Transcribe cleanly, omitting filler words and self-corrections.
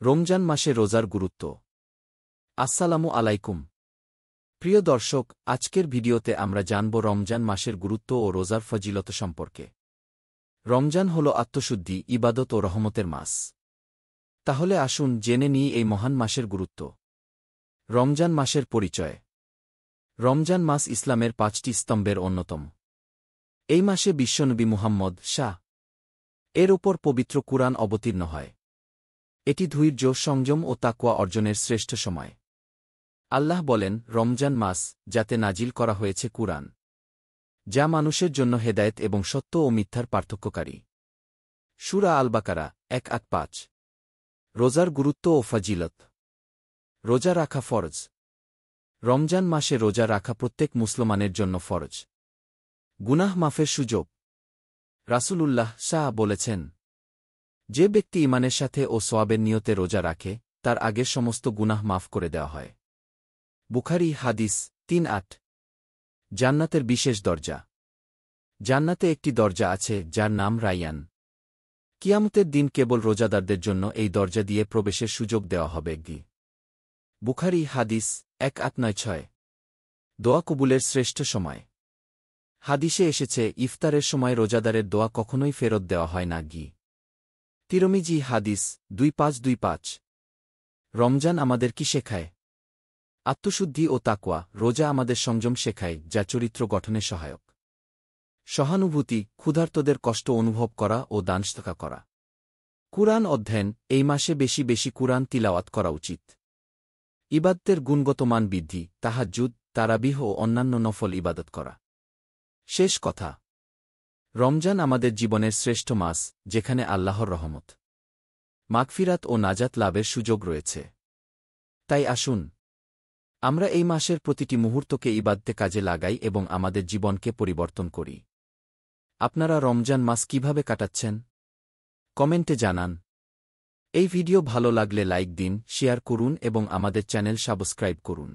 রমজান মাসে রোজার গুরুত্ব। আসসালামু আলাইকুম প্রিয় দর্শক, আজকের ভিডিওতে আমরা জানব রমজান মাসের গুরুত্ব ও রোজার ফজিলত সম্পর্কে। রমজান হল আত্মশুদ্ধি, ইবাদত ও রহমতের মাস। তাহলে আসুন জেনে নিই এই মহান মাসের গুরুত্ব। রমজান মাসের পরিচয়। রমজান মাস ইসলামের ৫টি স্তম্ভের অন্যতম। এই মাসে বিশ্বনবী মুহাম্মদ এর ওপর পবিত্র কুরআন অবতীর্ণ হয়। এটি ধৈর্য, সংযম ও তাকওয়া অর্জনের শ্রেষ্ঠ সময়। আল্লাহ বলেন, রমজান মাস যাতে নাজিল করা হয়েছে কুরআন, যা মানুষের জন্য হেদায়েত এবং সত্য ও মিথ্যার পার্থক্যকারী। সূরা আল বাকারা ১-৫। রোজার গুরুত্ব ও ফজিলত। রোজা রাখা ফরজ। রমজান মাসে রোজা রাখা প্রত্যেক মুসলমানের জন্য ফরজ। গুনাহ মাফের সুযোগ। রাসূলুল্লাহ বলেছেন, যে ব্যক্তি ঈমানের সাথে ও সওয়াবের নিয়তে রোজা রাখে, তার আগের সমস্ত গুনাহ মাফ করে দেওয়া হয়। বুখারী হাদিস ৩-৮। জান্নাতের বিশেষ দরজা। জান্নাতে একটি দরজা আছে যার নাম রায়্যান। কিয়ামতের দিন কেবল রোজাদারদের জন্য এই দরজা দিয়ে প্রবেশের সুযোগ দেওয়া হবে। বুখারী হাদিস ১-৮-৯-৬। দোয়া কবুলের শ্রেষ্ঠ সময়। হাদিসে এসেছে, ইফতারের সময় রোজাদারের দোয়া কখনোই ফেরত দেওয়া হয় না। তিরমিজি হাদিস ২৫-২৫। রমজান আমাদের কি শেখায়? আত্মশুদ্ধি ও তাকওয়া। রোজা আমাদের সংযম শেখায়, যা চরিত্র গঠনে সহায়ক। সহানুভূতি, ক্ষুধার্তদের কষ্ট অনুভব করা ও দানশীলতা করা। কুরআন অধ্যয়ন। এই মাসে বেশি বেশি কুরআন তিলাওয়াত করা উচিত। ইবাদতের গুণগত মান বৃদ্ধি, তাহাজ্জুদ, তারাবিহ ও অন্যান্য নফল ইবাদত করা। শেষ কথা, রমজান আমাদের জীবনের শ্রেষ্ঠ মাস, যেখানে আল্লাহর রহমত, মাগফিরাত ও নাজাত লাভের সুযোগ রয়েছে। তাই আসুন আমরা এই মাসের প্রতিটি মুহূর্তকে ইবাদতে কাজে লাগাই এবং আমাদের জীবনকে পরিবর্তন করি। আপনারা রমজান মাস কিভাবে কাটাচ্ছেন? কমেন্টে জানান। এই ভিডিও ভালো লাগলে লাইক দিন, শেয়ার করুন এবং আমাদের চ্যানেল সাবস্ক্রাইব করুন।